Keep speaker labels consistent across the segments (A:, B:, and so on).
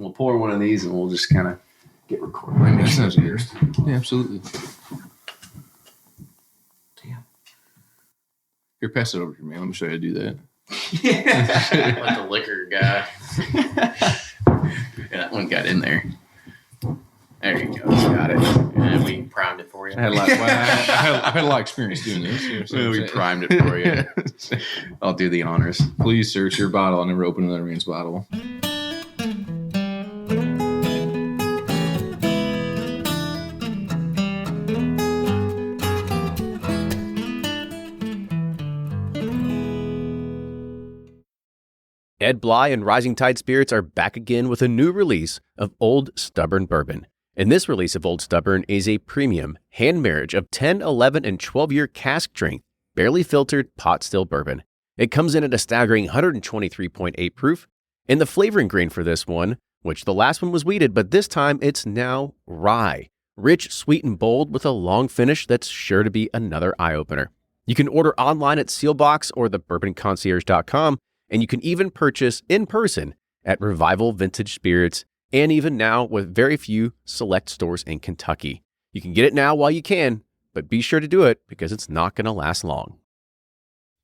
A: we'll pour one of these and we'll just kind of get recorded.
B: That sounds good. Yeah, absolutely.
A: Damn.
B: Here, pass it over to me. Let me show you how to do that.
A: Yeah.
C: Like the liquor guy.
A: Yeah, that one got in there. There you go. Got it.
C: And we primed it for you.
B: I had a lot of experience doing this. You know what I'm
A: We
B: saying?
A: primed it for you. I'll do the honors.
B: Please search your bottle. I'll never open another man's bottle.
D: Ed Bly and Rising Tide Spirits are back again with a new release of Old Stubborn Bourbon. And this release of Old Stubborn is a premium hand marriage of 10, 11, and 12-year cask strength, barely filtered pot still bourbon. It comes in at a staggering 123.8 proof, and the flavoring grain for this one, which the last one was wheated, but this time it's now rye. Rich, sweet, and bold with a long finish that's sure to be another eye-opener. You can order online at Sealbox or thebourbonconcierge.com, and you can even purchase in person at Revival Vintage Spirits, and even now with very few select stores in Kentucky. You can get it now while you can, but be sure to do it because it's not going to last long.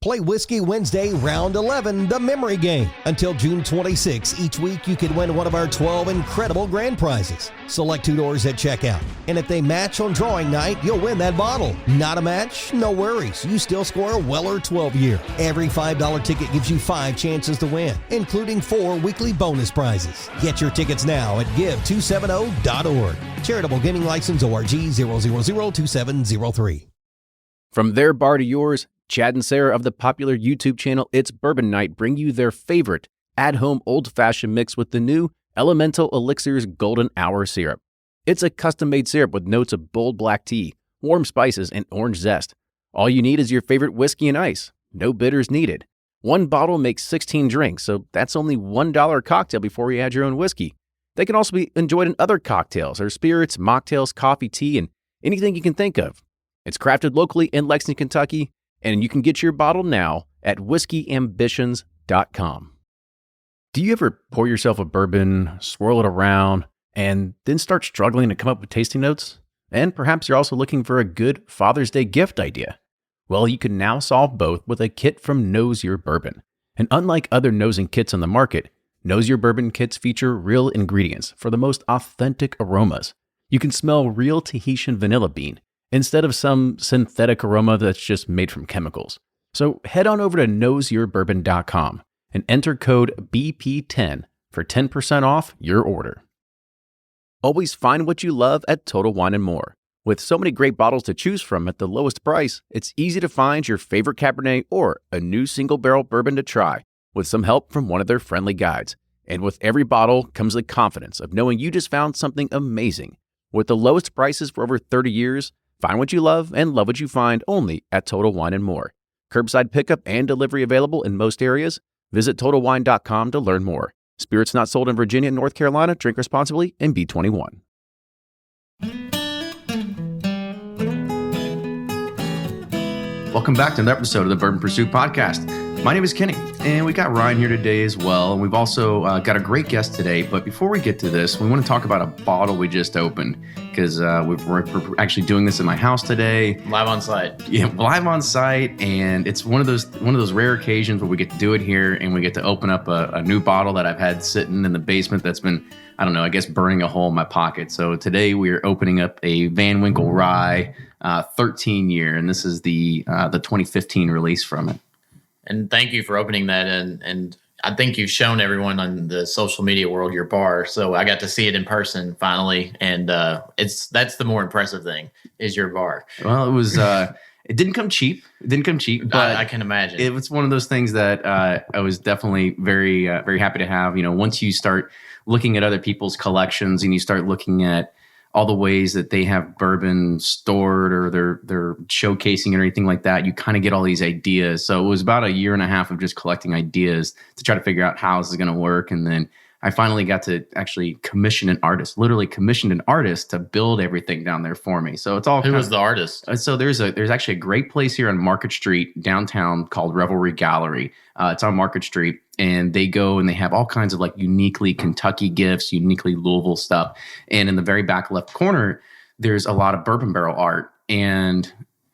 E: Play Whiskey Wednesday Round 11, the memory game. Until June 26, each week you can win one of our 12 incredible grand prizes. Select 2 doors at checkout, and if they match on drawing night, you'll win that bottle. Not a match? No worries. You still score a Weller 12-year. Every $5 ticket gives you 5 chances to win, including 4 weekly bonus prizes. Get your tickets now at give270.org. Charitable Gaming License ORG 0002703.
D: From their bar to yours, Chad and Sarah of the popular YouTube channel It's Bourbon Night bring you their favorite at-home old-fashioned mix with the new Elemental Elixir's Golden Hour Syrup. It's a custom-made syrup with notes of bold black tea, warm spices, and orange zest. All you need is your favorite whiskey and ice. No bitters needed. One bottle makes 16 drinks, so that's only $1 a cocktail before you add your own whiskey. They can also be enjoyed in other cocktails or spirits, mocktails, coffee, tea, and anything you can think of. It's crafted locally in Lexington, Kentucky, and you can get your bottle now at whiskeyambitions.com. Do you ever pour yourself a bourbon, swirl it around, and then start struggling to come up with tasting notes? And perhaps you're also looking for a good Father's Day gift idea. Well, you can now solve both with a kit from Knows Your Bourbon. And unlike other nosing kits on the market, Knows Your Bourbon kits feature real ingredients for the most authentic aromas. You can smell real Tahitian vanilla bean instead of some synthetic aroma that's just made from chemicals. So head on over to knowsyourbourbon.com and enter code BP10 for 10% off your order. Always find what you love at Total Wine & More. With so many great bottles to choose from at the lowest price, it's easy to find your favorite Cabernet or a new single barrel bourbon to try with some help from one of their friendly guides. And with every bottle comes the confidence of knowing you just found something amazing. With the lowest prices for over 30 years, find what you love and love what you find only at Total Wine & More. Curbside pickup and delivery available in most areas. Visit TotalWine.com to learn more. Spirits not sold in Virginia and North Carolina. Drink responsibly and be 21.
A: Welcome back to another episode of the Bourbon Pursuit Podcast. My name is Kenny, and we got Ryan here today as well. And we've also got a great guest today. But before we get to this, we want to talk about a bottle we just opened because we're actually doing this in my house today.
C: Live on site.
A: Yeah, live on site, and it's one of those rare occasions where we get to do it here, and we get to open up a new bottle that I've had sitting in the basement that's been, I don't know, I guess burning a hole in my pocket. So today we are opening up a Van Winkle Rye 13 year, and this is the 2015 release from it.
C: And thank you for opening that. And I think you've shown everyone on the social media world your bar. So I got to see it in person finally. And that's the more impressive thing is your bar.
A: Well, it was it didn't come cheap. But
C: I can imagine.
A: It was one of those things that I was definitely very, very happy to have. You know, once you start looking at other people's collections and you start looking at all the ways that they have bourbon stored or they're showcasing it or anything like that, you kind of get all these ideas. So it was about a year and a half of just collecting ideas to try to figure out how this is going to work. And then I finally got to actually literally commissioned an artist to build everything down there for me. So it's all
C: Who was the artist?
A: So there's actually a great place here on Market Street downtown called Revelry Gallery. It's on Market Street, and they go and they have all kinds of like uniquely Kentucky gifts, uniquely Louisville stuff. And in the very back left corner, there's a lot of bourbon barrel art. And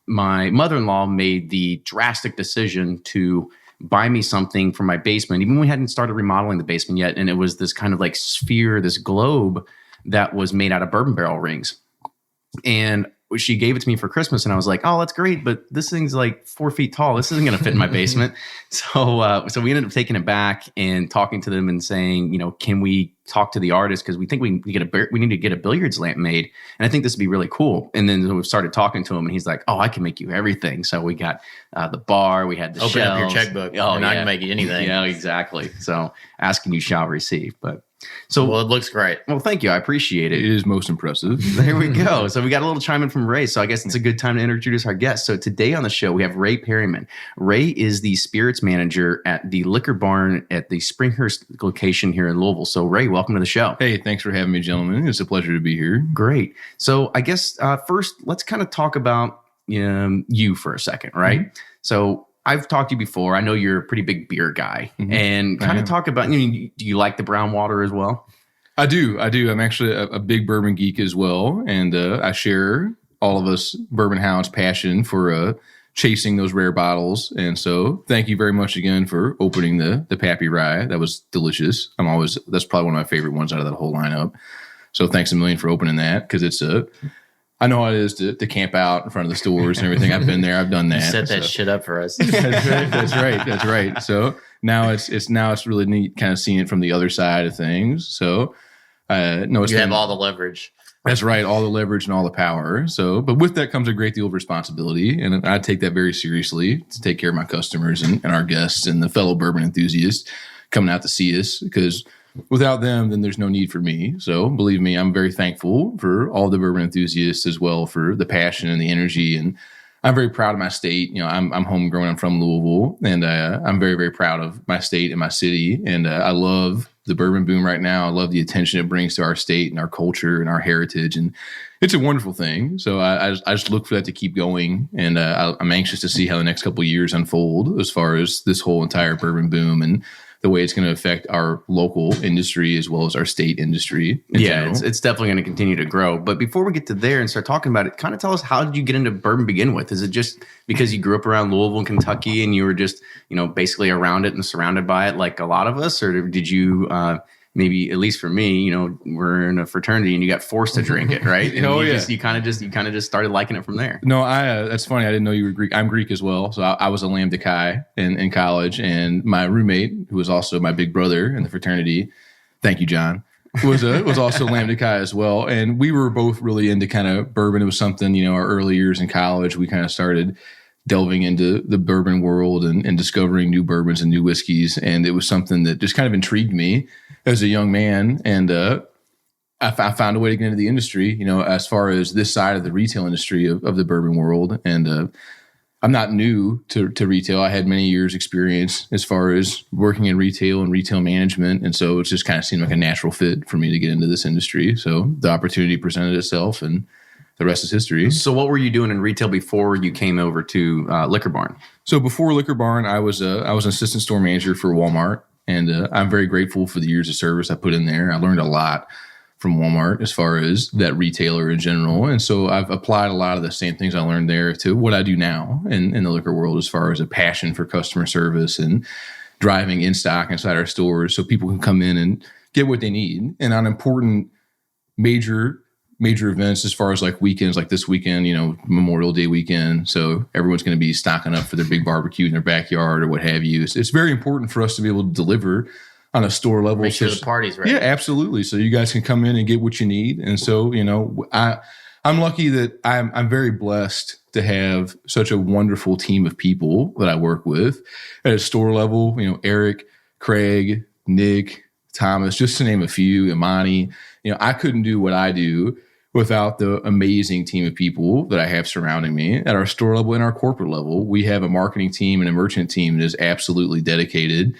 A: my mother-in-law made the drastic decision to buy me something for my basement, even when we hadn't started remodeling the basement yet. And it was this kind of like sphere, this globe that was made out of bourbon barrel rings. And she gave it to me for Christmas, and I was like, "Oh, that's great, but this thing's like 4 feet tall. This isn't going to fit in my basement." So we ended up taking it back and talking to them and saying, can we talk to the artist, because we think we need to get a billiards lamp made, and I think this would be really cool. And then we started talking to him, and he's like, "Oh, I can make you everything." So we got the bar, we had the
C: open up your
A: shelves.
C: checkbook,
A: Oh,
C: and
A: yeah.
C: I can make you anything.
A: Yeah, exactly. So ask and you shall receive. But it
C: looks great.
A: Well, thank you. I appreciate
B: It
A: it.
B: is most impressive.
A: There we go. So we got a little chime in from Ray. So I guess it's a good time to introduce our guest. So today on the show, we have Ray Perryman. Ray is the spirits manager at the Liquor Barn at the Springhurst location here in Louisville. So Ray, welcome to the show.
B: Hey, thanks for having me, gentlemen. It's a pleasure to be here.
A: Great. So I guess first, let's kind of talk about you for a second, right?
B: Mm-hmm.
A: So I've talked to you before. I know you're a pretty big beer guy, and kind of talk about, do you like the brown water as well?
B: I do. I'm actually a big bourbon geek as well. And I share all of us bourbon hounds' passion for chasing those rare bottles. And so thank you very much again for opening the Pappy Rye. That was delicious. That's probably one of my favorite ones out of that whole lineup. So thanks a million for opening that, because I know how it is to camp out in front of the stores and everything. I've been there. I've done that.
C: You set that shit up for us.
B: That's right. So now it's really neat kind of seeing it from the other side of things. So no,
C: you have all the leverage.
B: That's right, all the leverage and all the power. So, but with that comes a great deal of responsibility, and I take that very seriously to take care of my customers and our guests and the fellow bourbon enthusiasts coming out to see us, because without them, then there's no need for me. So believe me, I'm very thankful for all the bourbon enthusiasts as well, for the passion and the energy. And I'm very proud of my state. I'm homegrown. I'm from Louisville, and I'm very, very proud of my state and my city. And I love the bourbon boom right now. I love the attention it brings to our state and our culture and our heritage. And it's a wonderful thing. So I just look for that to keep going. And I'm anxious to see how the next couple of years unfold as far as this whole entire bourbon boom and the way it's going to affect our local industry as well as our state industry.
A: Yeah, it's definitely going to continue to grow. But before we get to there and start talking about it, kind of tell us, how did you get into bourbon to begin with? Is it just because you grew up around Louisville and Kentucky and you were just, basically around it and surrounded by it like a lot of us? Or did you, maybe, at least for me, we're in a fraternity and you got forced to drink it, right? And you kind of just started liking it from there.
B: No, that's funny. I didn't know you were Greek. I'm Greek as well. So I was a Lambda Chi in college, and my roommate, who was also my big brother in the fraternity, thank you, John, was also Lambda Chi as well. And we were both really into kind of bourbon. It was something, our early years in college, we kind of started delving into the bourbon world and discovering new bourbons and new whiskeys. And it was something that just kind of intrigued me as a young man. And I found a way to get into the industry, as far as this side of the retail industry of the bourbon world. And I'm not new to retail. I had many years experience as far as working in retail and retail management. And so it just kind of seemed like a natural fit for me to get into this industry. So the opportunity presented itself, and the rest is history.
A: So what were you doing in retail before you came over to Liquor Barn?
B: So before Liquor Barn, I was an assistant store manager for Walmart, and I'm very grateful for the years of service I put in there. I learned a lot from Walmart as far as that retailer in general. And so I've applied a lot of the same things I learned there to what I do now in the liquor world, as far as a passion for customer service and driving in stock inside our stores so people can come in and get what they need. And on important major events, as far as like weekends, like this weekend, Memorial Day weekend. So everyone's going to be stocking up for their big barbecue in their backyard or what have you. It's very important for us to be able to deliver on a store level.
C: Make sure the party's ready.
B: Yeah, absolutely. So you guys can come in and get what you need. And so, I'm lucky that I'm very blessed to have such a wonderful team of people that I work with at a store level. Eric, Craig, Nick, Thomas, just to name a few, Imani. I couldn't do what I do without the amazing team of people that I have surrounding me at our store level and our corporate level. We have a marketing team and a merchant team that is absolutely dedicated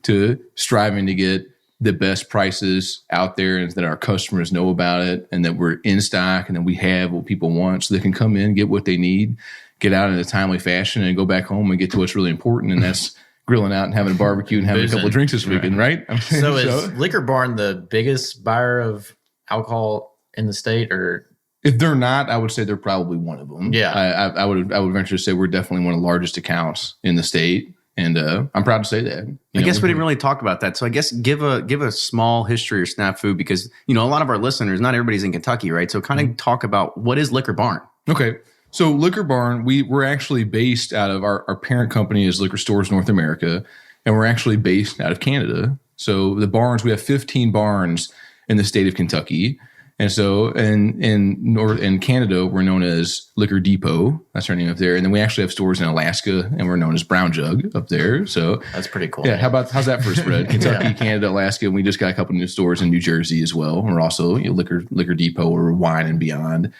B: to striving to get the best prices out there and that our customers know about it and that we're in stock and that we have what people want so they can come in, get what they need, get out in a timely fashion and go back home and get to what's really important. And that's grilling out and having a barbecue and having a couple of drinks this weekend, right?
C: So is Liquor Barn the biggest buyer of alcohol in the state, or?
B: If they're not, I would say they're probably one of them.
C: Yeah.
B: I would venture to say we're definitely one of the largest accounts in the state. And I'm proud to say that.
A: I guess we didn't really talk about that. So I guess give a small history or snafu because, a lot of our listeners, not everybody's in Kentucky, right? So kind of talk about what is Liquor Barn?
B: Okay. So Liquor Barn, we're actually based out of our parent company is Liquor Stores North America, and we're actually based out of Canada. So the barns, we have 15 barns in the state of Kentucky. And so in Canada, we're known as Liquor Depot. That's our name up there. And then we actually have stores in Alaska, and we're known as Brown Jug up there. So
C: that's pretty cool.
B: Yeah. How's that for a spread? Kentucky, Canada, Alaska. And we just got a couple new stores in New Jersey as well. And we're also Liquor Depot or Wine and Beyond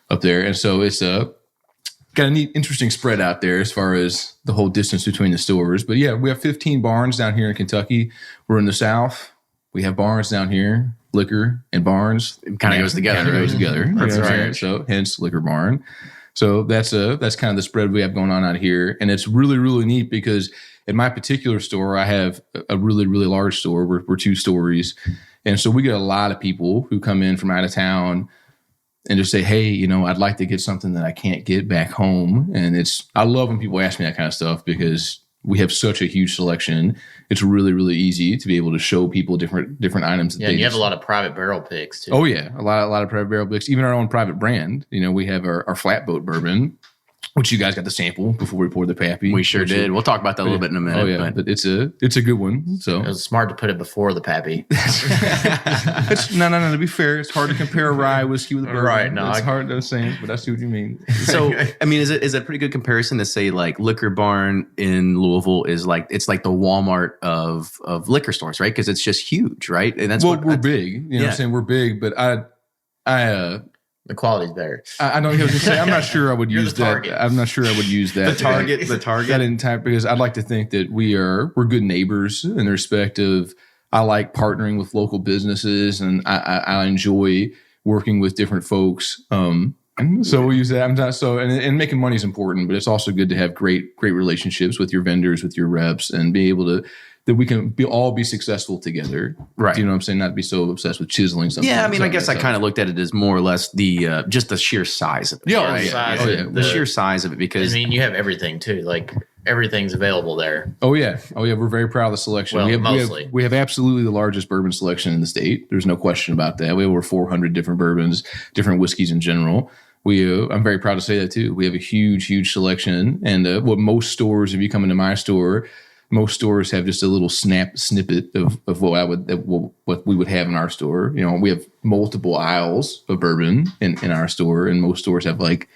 B: up there. And so it's got a neat, interesting spread out there as far as the whole distance between the stores. But yeah, we have 15 barns down here in Kentucky. We're in the South. We have barns down here. Liquor and barns
A: kind of goes together.
B: Goes together.
A: That's right.
B: So hence Liquor Barn. So that's kind of the spread we have going on out here, and it's really really neat because in my particular store I have a really really large store. We're 2 stories, and so we get a lot of people who come in from out of town and just say, hey, I'd like to get something that I can't get back home, and I love when people ask me that kind of stuff because we have such a huge selection. It's really, really easy to be able to show people different items.
C: Yeah, and you have a lot of private barrel picks too.
B: Oh yeah, a lot of private barrel picks. Even our own private brand. We have our flatboat bourbon, which you guys got to sample before we poured the pappy.
A: We sure did. We'll talk about that a little bit in a minute.
B: Oh yeah, but it's a good one. So
C: it was smart to put it before the pappy.
B: No. To be fair, it's hard to compare a rye whiskey with a bourbon.
C: Right? No,
B: it's hard to say, but I see what you mean.
A: So I mean, is it a pretty good comparison to say like Liquor Barn in Louisville is like it's like the Walmart of liquor stores, right? Because it's just huge, right? And that's
B: we're big. You know what I'm saying? We're big, but
C: the quality's better.
B: I don't know. I'm not sure I would use that. I'm not sure I would use that.
A: the target.
B: That in time because I'd like to think that we're good neighbors in the respect of I like partnering with local businesses and I enjoy working with different folks. So we use that. And making money is important, but it's also good to have great relationships with your vendors, with your reps, and be able to. That we can all be successful together.
A: Right.
B: Do you know what I'm saying? Not be so obsessed with chiseling something.
A: Yeah, I mean, I guess I kind of looked at it as more or less the just the sheer size of it.
C: Yeah,
A: right? The sheer size of it because...
C: I mean, you have everything too. Like, everything's available there.
B: Oh, yeah. We're very proud of the selection.
C: Well,
B: mostly. We have absolutely the largest bourbon selection in the state. There's no question about that. We have over 400 different bourbons, different whiskeys in general. I'm very proud to say that too. We have a huge selection. And what most stores, if you come into my store... Most stores have just a little snippet of what we would have in our store. We have multiple aisles of bourbon in our store, and most stores have like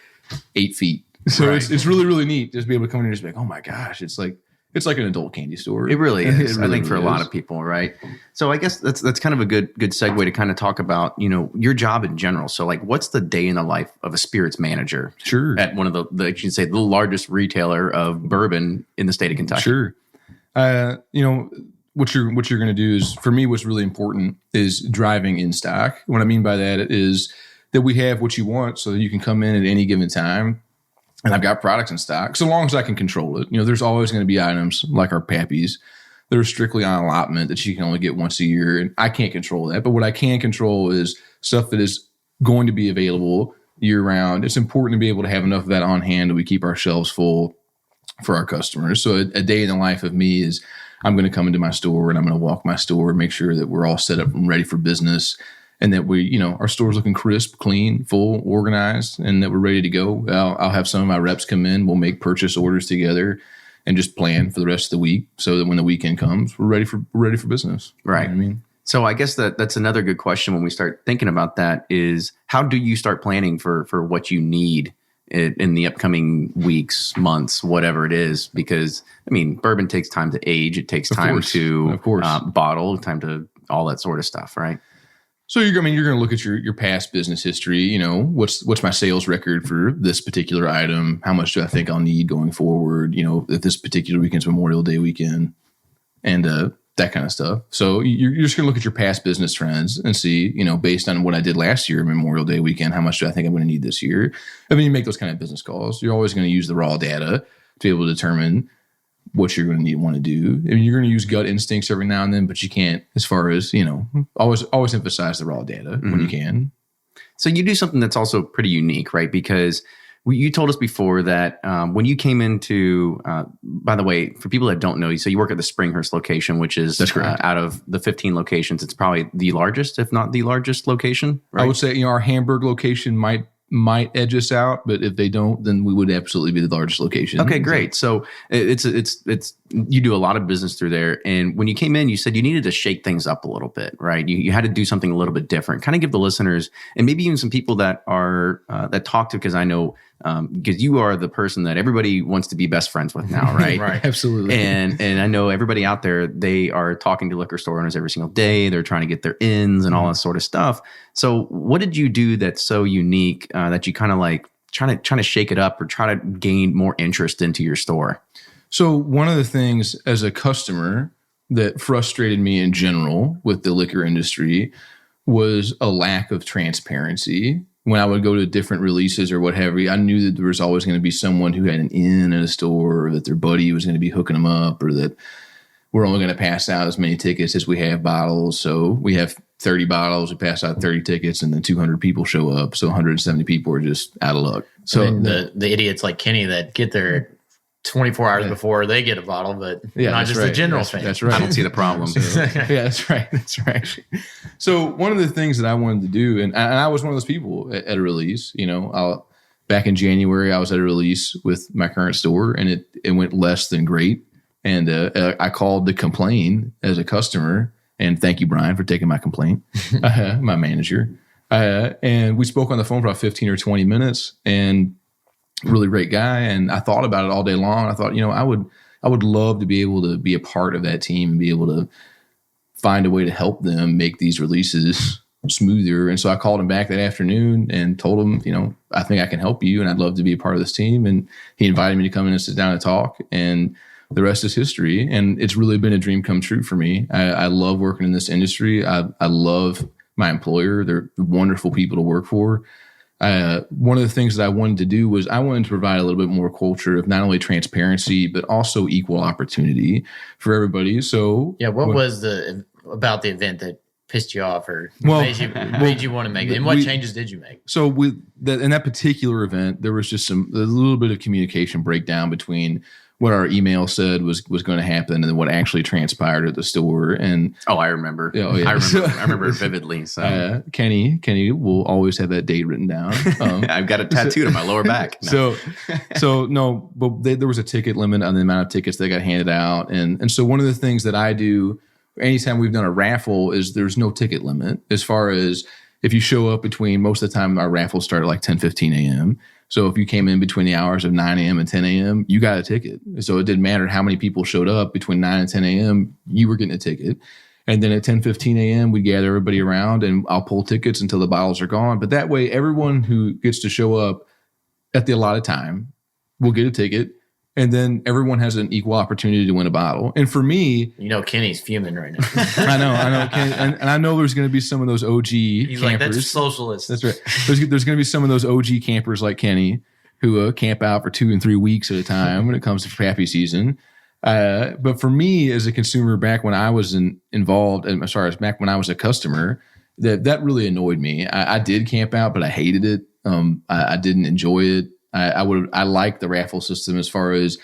B: 8 feet. So it's really really neat just to be able to come in and just be like, oh my gosh, it's like an adult candy store.
A: It really is. I think for a lot of people, right? So I guess that's kind of a good segue to kind of talk about your job in general. So like, what's the day in the life of a spirits manager?
B: Sure.
A: At one of the you can say the largest retailer of bourbon in the state of Kentucky.
B: Sure. What you're going to do is, for me, what's really important is driving in stock. What I mean by that is that we have what you want so that you can come in at any given time and I've got products in stock. So long as I can control it, there's always going to be items like our pappies that are strictly on allotment that you can only get once a year. And I can't control that. But what I can control is stuff that is going to be available year round. It's important to be able to have enough of that on hand that we keep our shelves full for our customers. So a day in the life of me is I'm going to come into my store and I'm going to walk my store and make sure that we're all set up and ready for business and that our store's looking crisp, clean, full, organized, and that we're ready to go. I'll have some of my reps come in. We'll make purchase orders together and just plan for the rest of the week so that when the weekend comes, we're ready for business.
A: Right.
B: You know what I mean?
A: So I guess that's another good question when we start thinking about that is how do you start planning for what you need in the upcoming weeks, months, whatever it is, because I mean, bourbon takes time to age. It takes time to bottle, time to all that sort of stuff, right?
B: So you're going to look at your past business history. What's my sales record for this particular item? How much do I think I'll need going forward? If this particular weekend's Memorial Day weekend, and that kind of stuff. So you're just going to look at your past business trends and see, based on what I did last year, Memorial Day weekend, how much do I think I'm going to need this year? I mean, you make those kind of business calls. You're always going to use the raw data to be able to determine what you're going to want to do. I mean, you're going to use gut instincts every now and then, but you can't, as far as, always emphasize the raw data when you can.
A: So you do something that's also pretty unique, right? Because you told us before that when you came into, by the way, for people that don't know, so you work at the Springhurst location, which is out of the 15 locations, it's probably the largest, if not the largest location. Right?
B: I would say, our Hamburg location might edge us out, but if they don't, then we would absolutely be the largest location.
A: Okay, great. So it's you do a lot of business through there. And when you came in, you said you needed to shake things up a little bit, right? You had to do something a little bit different. Kind of give the listeners and maybe even some people that are that talk to, because I know because you are the person that everybody wants to be best friends with now, right?
B: Right, absolutely.
A: And I know everybody out there, they are talking to liquor store owners every single day. They're trying to get their ins and all that sort of stuff. So what did you do that's so unique that you kind of like trying to shake it up or try to gain more interest into your store?
B: So one of the things as a customer that frustrated me in general with the liquor industry was a lack of transparency. When I would go to different releases or what have you, I knew that there was always going to be someone who had an in at a store, or that their buddy was going to be hooking them up, or that we're only going to pass out as many tickets as we have bottles. So we have 30 bottles, we pass out 30 tickets, and then 200 people show up. So 170 people are just out of luck. So
C: the idiots like Kenny that get there 24 hours before they get a bottle, but not just a general fan.
B: That's right.
A: I don't see the problem.
B: That's right. That's right. So one of the things that I wanted to do, and I was one of those people at a release, back in January, I was at a release with my current store, and it went less than great. And I called to complain as a customer, and thank you, Brian, for taking my complaint, my manager. And we spoke on the phone for about 15 or 20 minutes, and really great guy. And I thought about it all day long. I thought, I would love to be able to be a part of that team and be able to find a way to help them make these releases smoother. And so I called him back that afternoon and told him, I think I can help you, and I'd love to be a part of this team. And he invited me to come in and sit down and talk, and the rest is history. And it's really been a dream come true for me. I love working in this industry. I love my employer. They're wonderful people to work for. One of the things that I wanted to do was I wanted to provide a little bit more culture of not only transparency, but also equal opportunity for everybody. So
C: what was about the event that pissed you off or made you want to make it? And what changes did you make?
B: So in that particular event, there was just a little bit of communication breakdown between what our email said was going to happen and then what actually transpired at the store. And
A: I remember. I remember it vividly. So
B: Kenny will always have that date written down.
A: I've got it tattooed on my lower back. No.
B: But there was a ticket limit on the amount of tickets that got handed out, and so one of the things that I do anytime we've done a raffle is there's no ticket limit as far as if you show up between, most of the time our raffles start at like 10:15 a.m. So if you came in between the hours of 9 a.m. and 10 a.m., you got a ticket. So it didn't matter how many people showed up between 9 and 10 a.m., you were getting a ticket. And then at 10:15 a.m., we gather everybody around and I'll pull tickets until the bottles are gone. But that way, everyone who gets to show up at the allotted time will get a ticket. And then everyone has an equal opportunity to win a bottle. And for me,
C: Kenny's fuming right now.
B: I know. And I know there's going to be some of those OG
C: He's
B: campers.
C: Like, that's socialist.
B: That's right. There's going to be some of those OG campers like Kenny who camp out for 2 and 3 weeks at a time when it comes to happy season. But for me as a consumer, back when I was back when I was a customer, that really annoyed me. I did camp out, but I hated it. I didn't enjoy it. I like the raffle system as far as,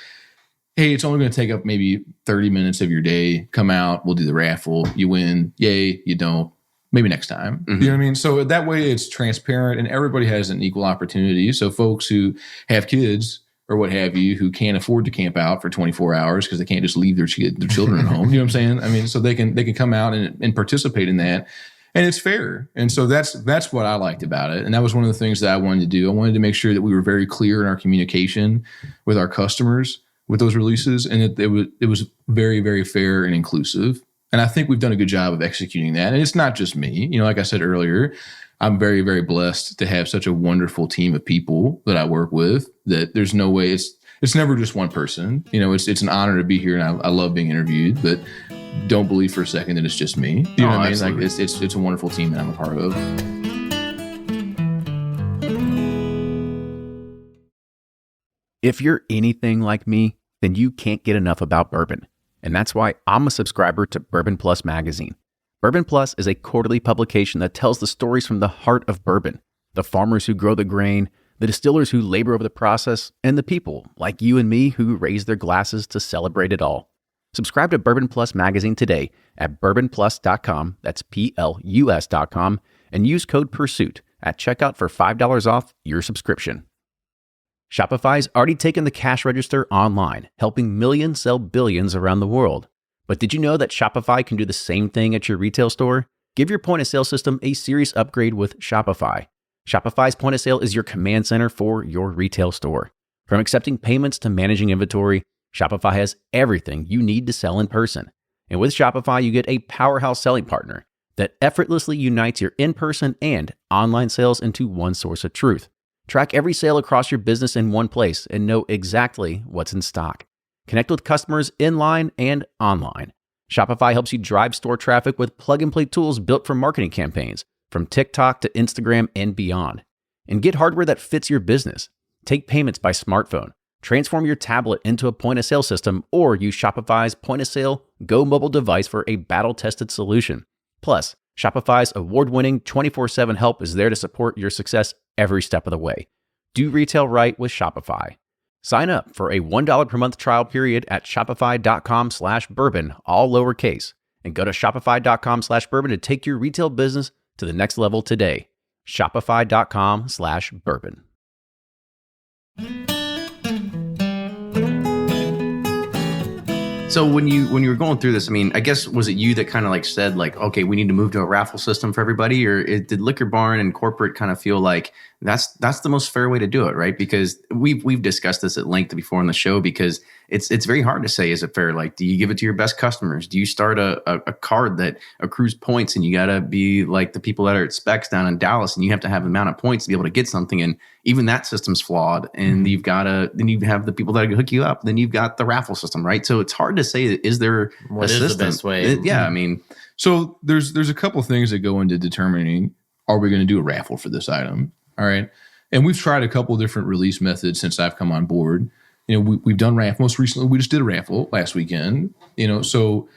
B: hey, it's only going to take up maybe 30 minutes of your day. Come out, we'll do the raffle. You win, yay. You don't, maybe next time. Mm-hmm. You know what I mean? So that way it's transparent and everybody has an equal opportunity. So folks who have kids or what have you who can't afford to camp out for 24 hours because they can't just leave their children at home. You know what I'm saying? I mean, so they can come out and participate in that. And it's fair. And so that's what I liked about it. And that was one of the things that I wanted to do. I wanted to make sure that we were very clear in our communication with our customers with those releases. And it was very, very fair and inclusive. And I think we've done a good job of executing that. And it's not just me. Like I said earlier, I'm very, very blessed to have such a wonderful team of people that I work with that there's no way it's never just one person. It's an honor to be here and I love being interviewed. But don't believe for a second that it's just me. You know what I mean?
A: Absolutely.
B: Like it's a wonderful team that I'm a part of.
D: If you're anything like me, then you can't get enough about bourbon. And that's why I'm a subscriber to Bourbon Plus magazine. Bourbon Plus is a quarterly publication that tells the stories from the heart of bourbon, the farmers who grow the grain, the distillers who labor over the process, and the people like you and me who raise their glasses to celebrate it all. Subscribe to Bourbon Plus magazine today at bourbonplus.com, that's PLUS.com, and use code PURSUIT at checkout for $5 off your subscription. Shopify's already taken the cash register online, helping millions sell billions around the world. But did you know that Shopify can do the same thing at your retail store? Give your point of sale system a serious upgrade with Shopify. Shopify's point of sale is your command center for your retail store. From accepting payments to managing inventory, Shopify has everything you need to sell in person. And with Shopify, you get a powerhouse selling partner that effortlessly unites your in-person and online sales into one source of truth. Track every sale across your business in one place and know exactly what's in stock. Connect with customers in-line and online. Shopify helps you drive store traffic with plug-and-play tools built for marketing campaigns, from TikTok to Instagram and beyond. And get hardware that fits your business. Take payments by smartphone. Transform your tablet into a point-of-sale system or use Shopify's point-of-sale Go mobile device for a battle-tested solution. Plus, Shopify's award-winning 24/7 help is there to support your success every step of the way. Do retail right with Shopify. Sign up for a $1 per month trial period at shopify.com/bourbon, all lowercase, and go to shopify.com/bourbon to take your retail business to the next level today. Shopify.com/bourbon.
A: So when you were going through this, I mean, I guess, was it you that kind of like said like, okay, we need to move to a raffle system for everybody, or did Liquor Barn and corporate kind of feel like that's the most fair way to do it, right? Because we've discussed this at length before on the show, because it's very hard to say, is it fair? Like, do you give it to your best customers? Do you start a card that accrues points, and you got to be like the people that are at Specs down in Dallas, and you have to have the amount of points to be able to get something, and even that system's flawed, and then you have the people that hook you up, then you've got the raffle system, right? So it's hard to say, is there
C: What
A: a
C: is
A: system?
C: the best way?
A: Yeah, I mean,
B: So there's a couple things that go into determining, are we going to do a raffle for this item? All right. And we've tried a couple different release methods since I've come on board. You know, we've done raffle. Most recently, we just did a raffle last weekend. You know, so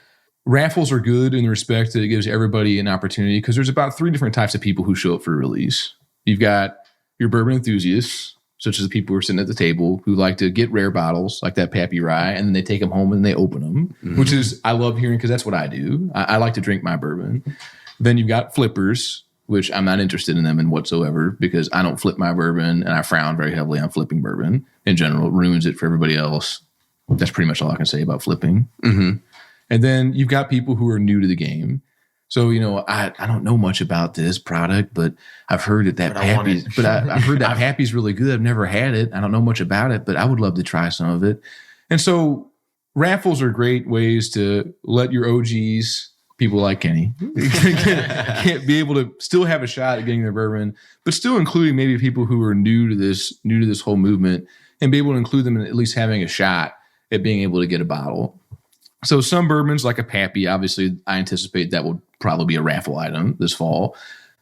B: raffles are good in the respect that it gives everybody an opportunity, because there's about 3 different types of people who show up for a release. You've got your bourbon enthusiasts, such as the people who are sitting at the table who like to get rare bottles like that Pappy Rye, and then they take them home and they open them, which is, I love hearing, because that's what I do. I like to drink my bourbon. Then you've got flippers, which I'm not interested in them in whatsoever, because I don't flip my bourbon, and I frown very heavily on flipping bourbon in general. It ruins it for everybody else. That's pretty much all I can say about flipping.
A: mm-hmm.
B: And then you've got people who are new to the game. So, you know, I don't know much about this product, but I've heard that Pappy's, but I've heard that Pappy's really good. I've never had it. I don't know much about it, but I would love to try some of it. And so raffles are great ways to let your OGs, people like Kenny, can't be able to still have a shot at getting their bourbon, but still including maybe people who are new to this whole movement, and be able to include them in at least having a shot at being able to get a bottle. So some bourbons, like a Pappy, obviously I anticipate that will probably be a raffle item this fall.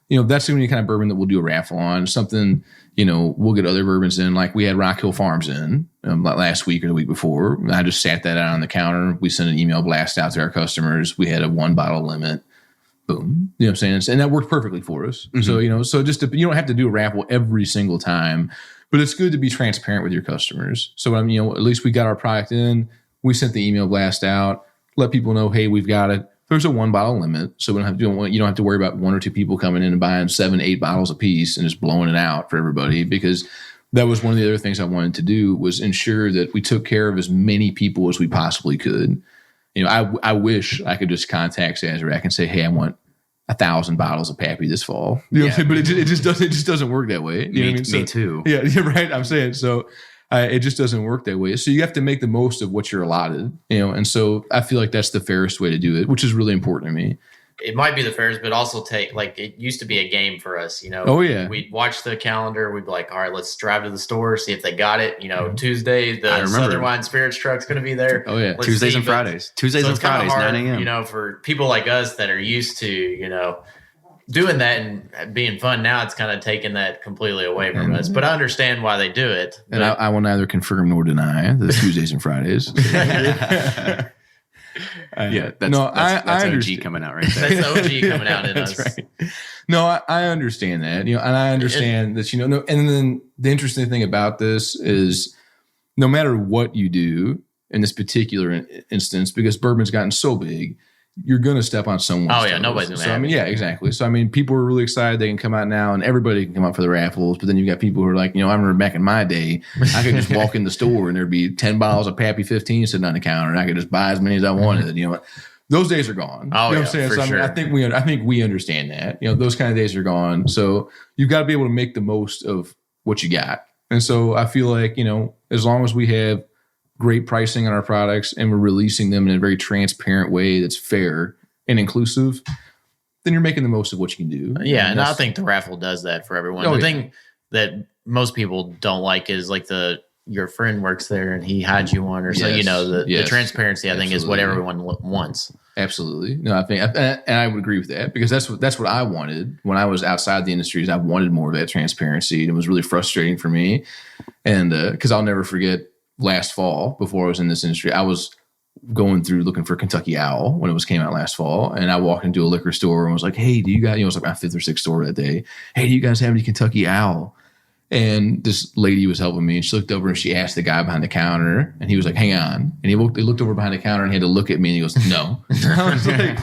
B: You know, that's the only kind of bourbon that we'll do a raffle on. Something, you know, we'll get other bourbons in, like we had Rock Hill Farms in last week or the week before. I just sat that out on the counter. We sent an email blast out to our customers. We had a 1 bottle limit. Boom. You know what I'm saying? And that worked perfectly for us. Mm-hmm. So, you know, you don't have to do a raffle every single time, but it's good to be transparent with your customers. So, you know, at least we got our product in. We sent the email blast out, let people know, hey, we've got it. There's a 1 bottle limit, so you don't have to worry about 1 or 2 people coming in and buying 7, 8 bottles a piece and just blowing it out for everybody, because that was one of the other things I wanted to do, was ensure that we took care of as many people as we possibly could. You know, I wish I could just contact Sazerac and say, hey, I want 1,000 bottles of Pappy this fall. You know what I'm saying? But it just doesn't work that way. You know what I mean?
A: Me too.
B: Yeah, you're right. I'm saying so. It just doesn't work that way. So you have to make the most of what you're allotted, you know. And so I feel like that's the fairest way to do it, which is really important to me.
C: it might be the fairs, but also it used to be a game for us,
B: Oh, yeah.
C: We'd watch the calendar. We'd be like, all right, let's drive to the store, see if they got it. Tuesday, the Southern Wine Spirits truck's going to be there.
B: Oh, yeah.
C: Let's
A: Tuesdays
C: see.
A: and Fridays. Tuesdays
C: So
A: and
C: it's kinda
A: Fridays,
C: hard,
A: 9 a.m.
C: For people like us that are used to, doing that and being fun. Now it's kind of taken that completely away from us, but I understand why they do it.
B: And I will neither confirm nor deny the Tuesdays and Fridays.
A: That's OG
B: understand.
A: coming out right there.
C: That's the OG coming out in
B: That's
C: us.
B: right. No, I understand that, and I understand that, no, and then the interesting thing about this is no matter what you do in this particular instance, because bourbon's gotten so big, you're going to step on someone's
C: Oh, yeah.
B: toes.
C: Nobody's going to
B: So, yeah, exactly. So, people are really excited they can come out now, and everybody can come out for the raffles. But then you've got people who are like, I remember back in my day, I could just walk in the store and there'd be 10 bottles of Pappy 15 sitting on the counter, and I could just buy as many as I wanted. Those days are gone.
C: Oh,
B: you know
C: yeah,
B: what I'm saying?
C: for
B: So,
C: sure.
B: I think we understand that. Those kind of days are gone. So you've got to be able to make the most of what you got. And so I feel like, as long as we have great pricing on our products and we're releasing them in a very transparent way that's fair and inclusive, then you're making the most of what you can do.
C: Yeah, and I think the raffle does that for everyone.
B: Oh,
C: The
B: yeah.
C: thing that most people don't like is your friend works there and he hides you one, or so
B: Yes,
C: the
B: yes,
C: transparency. I think is what
B: absolutely.
C: everyone wants.
B: Absolutely. No, I think, and I would agree with that, because that's what I wanted when I was outside the industry. Is I wanted more of that transparency, and it was really frustrating for me. And because I'll never forget last fall, before I was in this industry, I was going through looking for Kentucky Owl when it came out last fall, and I walked into a liquor store and was like, "Hey, do you guys?" It was like my 5th or 6th store that day. "Hey, do you guys have any Kentucky Owl?" And this lady was helping me, and she looked over and she asked the guy behind the counter, and he was like, "Hang on." And he looked over behind the counter and he had to look at me, and he goes, "No." I was like,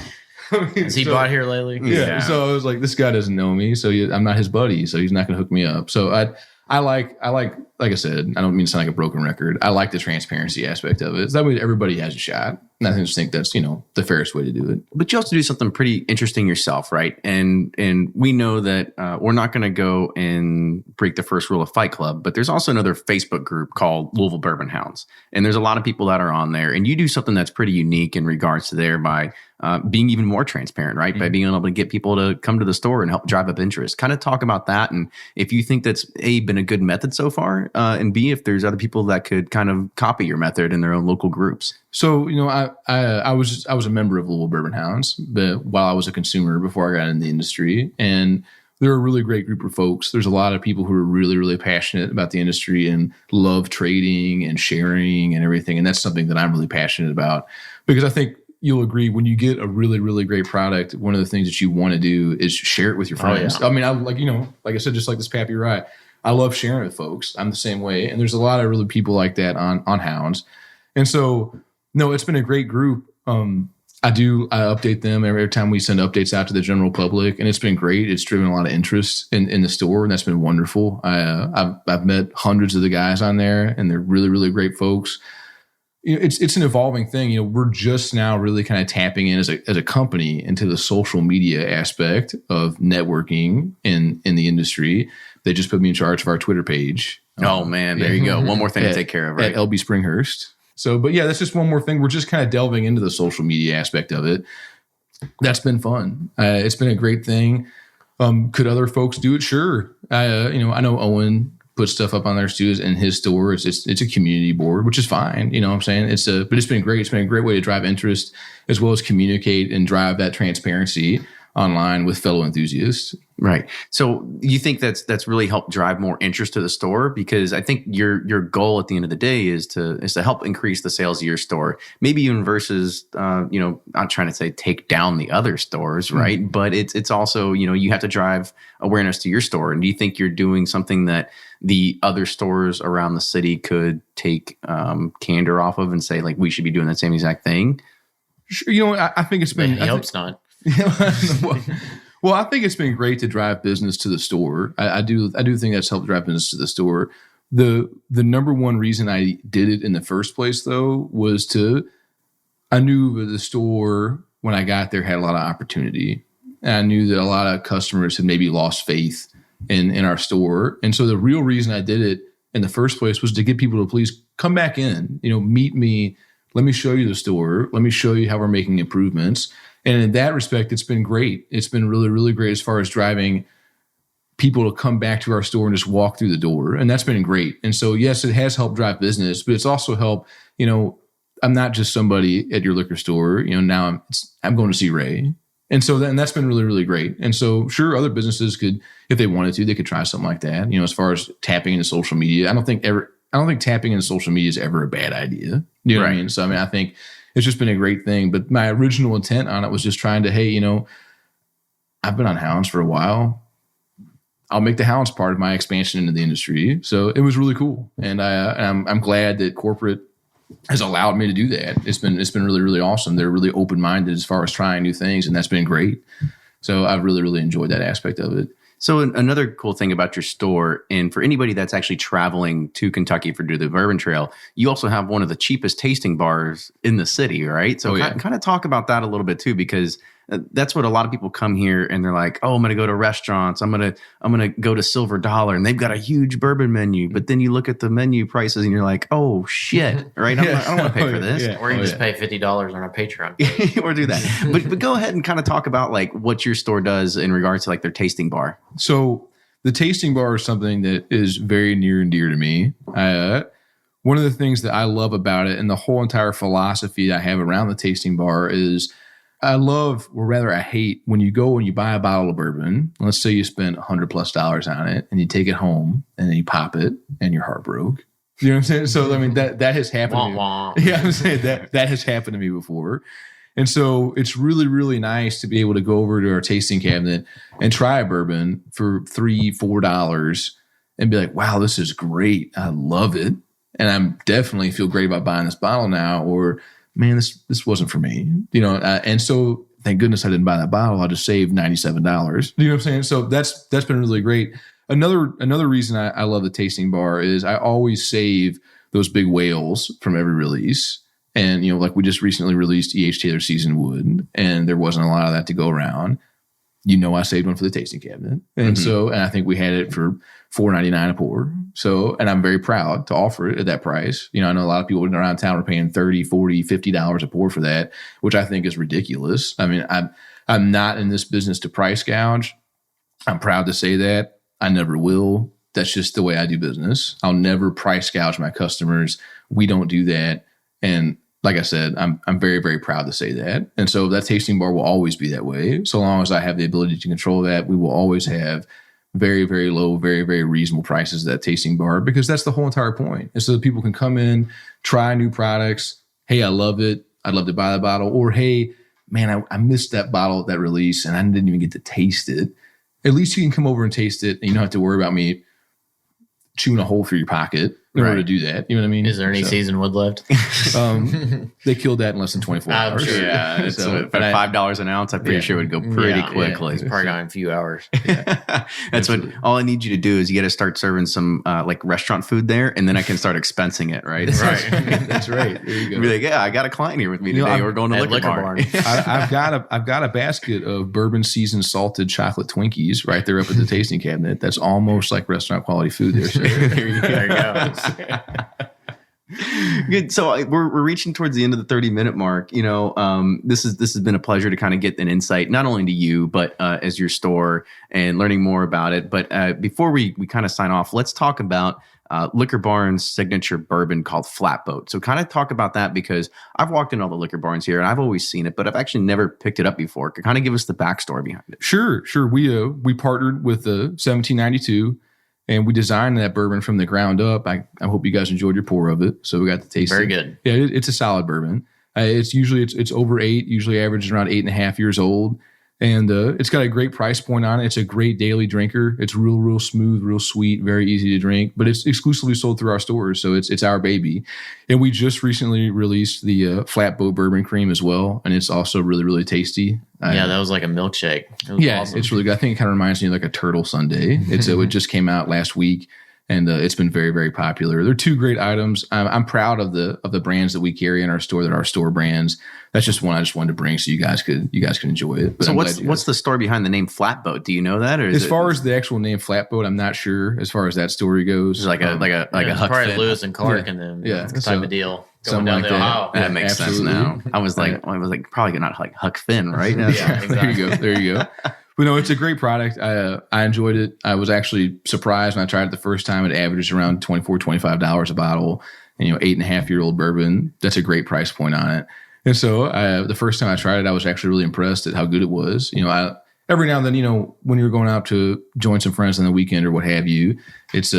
C: Has he bought here lately?
B: Yeah. So I was like, this guy doesn't know me, so I'm not his buddy, so he's not going to hook me up. So I like I said, I don't mean to sound like a broken record. I like the transparency aspect of it. So that way everybody has a shot. And I just think that's, the fairest way to do it.
A: But you also do something pretty interesting yourself, right? And we know that we're not going to go and break the first rule of Fight Club, but there's also another Facebook group called Louisville Bourbon Hounds. And there's a lot of people that are on there. And you do something that's pretty unique in regards to there by being even more transparent, right? Mm-hmm. By being able to get people to come to the store and help drive up interest. Kind of talk about that. And if you think that's A, been a good method so far, and B, if there's other people that could kind of copy your method in their own local groups.
B: So, I was a member of Louisville Bourbon Hounds, but while I was a consumer before I got in the industry, and they're a really great group of folks. There's a lot of people who are really, really passionate about the industry and love trading and sharing and everything. And that's something that I'm really passionate about, because I think you'll agree, when you get a really, really great product, one of the things that you want to do is share it with your friends.
C: Oh, yeah.
B: I like I said, just like this Pappy Rye, I love sharing with folks. I'm the same way. And there's a lot of really people like that on Hounds. And so, no, it's been a great group. I update them every time we send updates out to the general public, and it's been great. It's driven a lot of interest in the store, and that's been wonderful. I've met hundreds of the guys on there, and they're really, really great folks. It's an evolving thing. We're just now really kind of tapping in as a company into the social media aspect of networking in the industry. They just put me in charge of our Twitter page.
A: Oh man, there you go. One more thing to take care of, right?
B: At LB Springhurst. So, but yeah, that's just one more thing. We're just kind of delving into the social media aspect of it. That's been fun. It's been a great thing. Could other folks do it? Sure. I know Owen puts stuff up on their studios in his store. It's a community board, which is fine. You know what I'm saying? But it's been great. It's been a great way to drive interest as well as communicate and drive that transparency online with fellow enthusiasts.
A: Right. So you think that's really helped drive more interest to the store? Because I think your goal at the end of the day is to help increase the sales of your store. Maybe even versus not trying to say take down the other stores, right? Mm-hmm. But it's also, you have to drive awareness to your store. And do you think you're doing something that the other stores around the city could take candor off of and say, like, we should be doing that same exact thing?
B: Sure. I think it's been.
C: He hopes not.
B: Well, I think it's been great to drive business to the store. I do think that's helped drive business to the store. The number one reason I did it in the first place, though, was I knew the store when I got there had a lot of opportunity. And I knew that a lot of customers had maybe lost faith in our store. And so the real reason I did it in the first place was to get people to please come back in, meet me. Let me show you the store. Let me show you how we're making improvements. And in that respect, it's been great. It's been really, really great as far as driving people to come back to our store and just walk through the door. And that's been great. And so, yes, it has helped drive business, but it's also helped, I'm not just somebody at your liquor store, now I'm going to see Ray. And so that's been really, really great. And so sure, other businesses could, if they wanted to, they could try something like that. As far as tapping into social media, I don't think tapping into social media is ever a bad idea. You know what I mean? So, I think it's just been a great thing. But my original intent on it was just trying to, hey, I've been on Hounds for a while. I'll make the Hounds part of my expansion into the industry. So it was really cool. And I'm glad that corporate has allowed me to do that. It's been really, really awesome. They're really open-minded as far as trying new things, and that's been great. So I've really, really enjoyed that aspect of it.
A: So another cool thing about your store, and for anybody that's actually traveling to Kentucky for do the Bourbon Trail, you also have one of the cheapest tasting bars in the city, right? So kind of talk about that a little bit too, because that's what a lot of people come here and they're like, oh, I'm going to go to restaurants. I'm going to go to Silver Dollar, and they've got a huge bourbon menu. But then you look at the menu prices and you're like, oh shit, right? I don't want to pay for this.
C: Yeah. Or you just pay $50 on our Patreon page.
A: Or do that. But go ahead and kind of talk about like what your store does in regards to like their tasting bar.
B: So the tasting bar is something that is very near and dear to me. One of the things that I love about it, and the whole entire philosophy I have around the tasting bar, is I love, or rather I hate, when you go and you buy a bottle of bourbon, let's say you spend $100+ on it, and you take it home and then you pop it and your heart broke. You know what I'm saying? So, that has happened to me. Yeah, I'm saying that has happened to me before. And so it's really, really nice to be able to go over to our tasting cabinet and try a bourbon for $3, $4 and be like, wow, this is great. I love it. And I definitely feel great about buying this bottle now, or man, this wasn't for me, and so thank goodness I didn't buy that bottle. I just saved $97. You know what I'm saying? So that's been really great. Another reason I love the tasting bar is I always save those big whales from every release. And, like we just recently released E.H. Taylor Seasoned Wood, and there wasn't a lot of that to go around. I saved one for the tasting cabinet. And so I think we had it for $4.99 a pour. So, and I'm very proud to offer it at that price. I know a lot of people around town are paying $30, $40, $50 a pour for that, which I think is ridiculous. I mean, I'm not in this business to price gouge. I'm proud to say that. I never will. That's just the way I do business. I'll never price gouge my customers. We don't do that. And like I said, I'm very, very proud to say that. And so that tasting bar will always be that way. So long as I have the ability to control that, we will always have very, very low, very, very reasonable prices at that tasting bar, because that's the whole entire point. And so that people can come in, try new products. Hey, I love it. I'd love to buy that bottle. Or, hey, man, I missed that bottle at that release and I didn't even get to taste it. At least you can come over and taste it, and you don't have to worry about me chewing a hole through your pocket in order to do that. You know what I mean?
C: Is there any seasoned wood left?
B: They killed that in less than 24 hours.
A: Sure. Yeah. At $5 an ounce, I'm pretty sure it would go pretty quickly.
C: It's probably gone in a few hours.
A: That's what all I need you to do is you got to start serving some like restaurant food there, and then I can start expensing it, right?
B: Right. That's right. There you go.
A: Be like, yeah, I got a client here with me today. We're going to liquor barn.
B: I've got a basket of bourbon seasoned salted chocolate Twinkies right there up at the tasting cabinet. That's almost like restaurant quality food there, sir.
C: There you go.
A: Good. So we're reaching towards the end of the 30-minute mark. This has been a pleasure to kind of get an insight, not only to you, but as your store and learning more about it. But before we kind of sign off, let's talk about Liquor Barn's signature bourbon called Flatboat. So kind of talk about that, because I've walked in all the liquor barns here and I've always seen it, but I've actually never picked it up before. Kind of give us the backstory behind it.
B: Sure. We partnered with the 1792. And we designed that bourbon from the ground up. I hope you guys enjoyed your pour of it. So we got to taste it.
C: Very good.
B: Yeah, it's a solid bourbon. It's over 8, usually averages around 8.5 years old. And it's got a great price point on it. It's a great daily drinker. It's real smooth, real sweet, very easy to drink. But it's exclusively sold through our stores, so it's our baby. And we just recently released the Flatboat Bourbon Cream as well, and it's also really, really tasty.
C: Yeah, that was like a milkshake.
B: Yeah,
C: awesome.
B: It's really good. I think it kind of reminds me of like a turtle sundae. It just came out last week. and it's been very, very popular. They're two great items. I'm proud of the brands that we carry in our store that are our store brands. That's just one I just wanted to bring so you guys could enjoy it. But
A: so what's the story behind the name Flatboat? Do you know that? Or
B: as far as the actual name Flatboat, I'm not sure. As far as that story goes,
A: it's like a Huck
C: probably
A: Finn.
C: Lewis and Clark and them type of deal. Going down
B: like
C: there.
B: that.
C: Oh,
A: that makes sense now. I was like probably not like Huck Finn, right?
C: Yeah, exactly.
B: There you go. But no, it's a great product. I enjoyed it. I was actually surprised when I tried it the first time. It averages around $25 a bottle. And, 8.5-year-old bourbon. That's a great price point on it. And so the first time I tried it, I was actually really impressed at how good it was. Every now and then, when you're going out to join some friends on the weekend or what have you, it's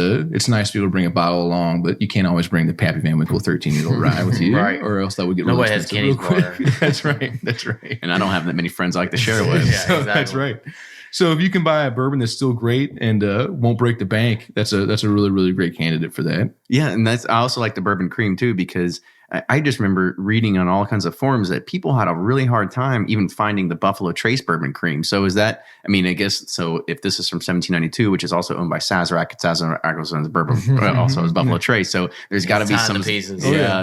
B: nice to be able to bring a bottle along, but you can't always bring the Pappy Van Winkle 13-year-old rye with you,
C: right?
B: Or else that would get
C: nobody
B: really
C: has Kenny's bar.
B: That's right.
A: And I don't have that many friends I like to share with.
C: Yeah,
B: So
C: exactly.
B: that's right. So if you can buy a bourbon that's still great and won't break the bank, that's a really, really great candidate for that.
A: Yeah, and I also like the bourbon cream too, because I just remember reading on all kinds of forums that people had a really hard time even finding the Buffalo Trace bourbon cream. So is that, I guess, so if this is from 1792, which is also owned by Sazerac, Sazerac owns bourbon, also is Buffalo Trace. So there's got to be some
C: pieces.
A: The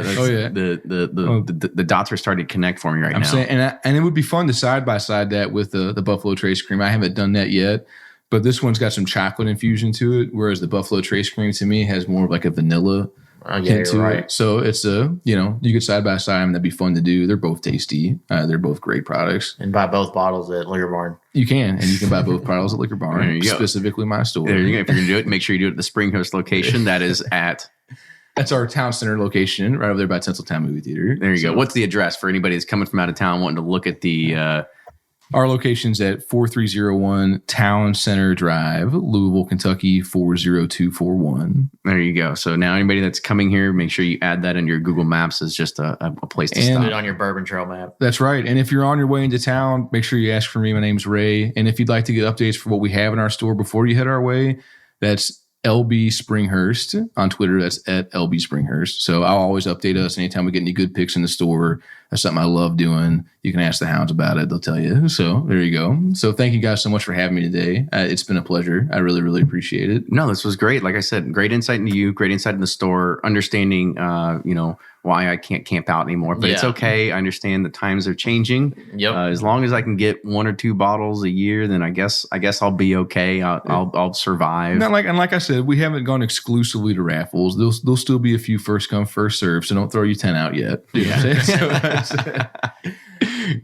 A: dots are starting to connect for me right now.
B: Saying, and it would be fun to side by side that with the Buffalo Trace cream. I haven't done that yet, but this one's got some chocolate infusion to it, whereas the Buffalo Trace cream to me has more of like a vanilla.
C: Right.
B: So it's you could side by side them. That'd be fun to do. They're both tasty. They're both great products.
C: And buy both bottles at Liquor Barn.
B: You can buy both bottles at Liquor Barn.
A: There you go.
B: Specifically my store.
A: There you go. If you're gonna do it, make sure you do it at the Springhurst location. That is at.
B: That's our town center location, right over there by Tinseltown Movie Theater.
A: There you go. What's the address for anybody that's coming from out of town wanting to look at the?
B: Our location's at 4301 Town Center Drive, Louisville, Kentucky 40241.
A: There you go. So now anybody that's coming here, make sure you add that in your Google Maps as just a place to stop.
C: Put it on your Bourbon Trail map.
B: That's right. And if you're on your way into town, make sure you ask for me. My name's Ray. And if you'd like to get updates for what we have in our store before you head our way, that's LB Springhurst on Twitter. That's at LB Springhurst. So I'll always update us anytime we get any good picks in the store. That's something I love doing. You can ask the hounds about it. They'll tell you. So there you go. So thank you guys so much for having me today. It's been a pleasure. I really, really appreciate it.
A: No, this was great. Like I said, great insight into you, great insight in the store, understanding, why I can't camp out anymore, but it's okay. I understand the times are changing.
C: Yep.
A: As long as I can get 1 or 2 bottles a year, then I guess I'll be okay. I'll survive.
B: Like I said, we haven't gone exclusively to raffles. There'll still be a few first come, first serve. So don't throw your 10 out yet. You know what I'm saying?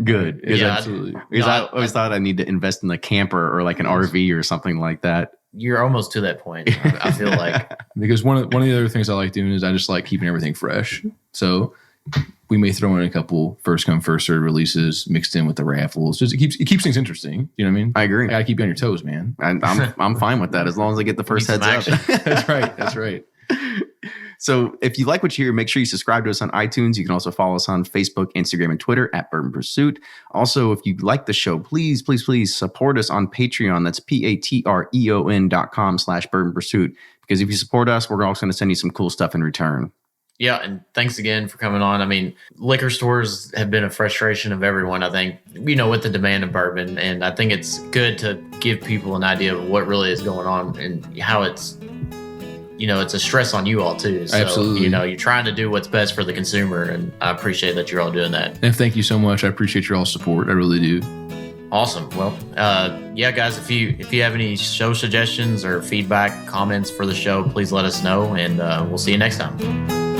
A: Good.
C: Yeah,
B: absolutely.
A: Because I always thought I need to invest in a camper or like an RV or something like that.
C: You're almost to that point. I feel like
B: because one of the other things I like doing is I just like keeping everything fresh. So we may throw in a couple first come first serve releases mixed in with the raffles. Just it keeps things interesting. You know what I mean?
A: I agree.
B: I gotta keep you on your toes, man.
A: I'm fine with that as long as I get the first heads up.
B: That's right.
A: So if you like what you hear, make sure you subscribe to us on iTunes. You can also follow us on Facebook, Instagram, and Twitter at Bourbon Pursuit. Also, if you like the show, please support us on Patreon. That's patreon.com/Bourbon Pursuit. Because if you support us, we're also going to send you some cool stuff in return.
C: Yeah, and thanks again for coming on. I mean, liquor stores have been a frustration of everyone, I think, with the demand of bourbon. And I think it's good to give people an idea of what really is going on and how it's, it's a stress on you all too. So,
B: absolutely.
C: You're trying to do what's best for the consumer. And I appreciate that you're all doing that.
B: And thank you so much. I appreciate your all support. I really do.
C: Awesome. Well, guys, if you have any show suggestions or feedback, comments for the show, please let us know. And we'll see you next time.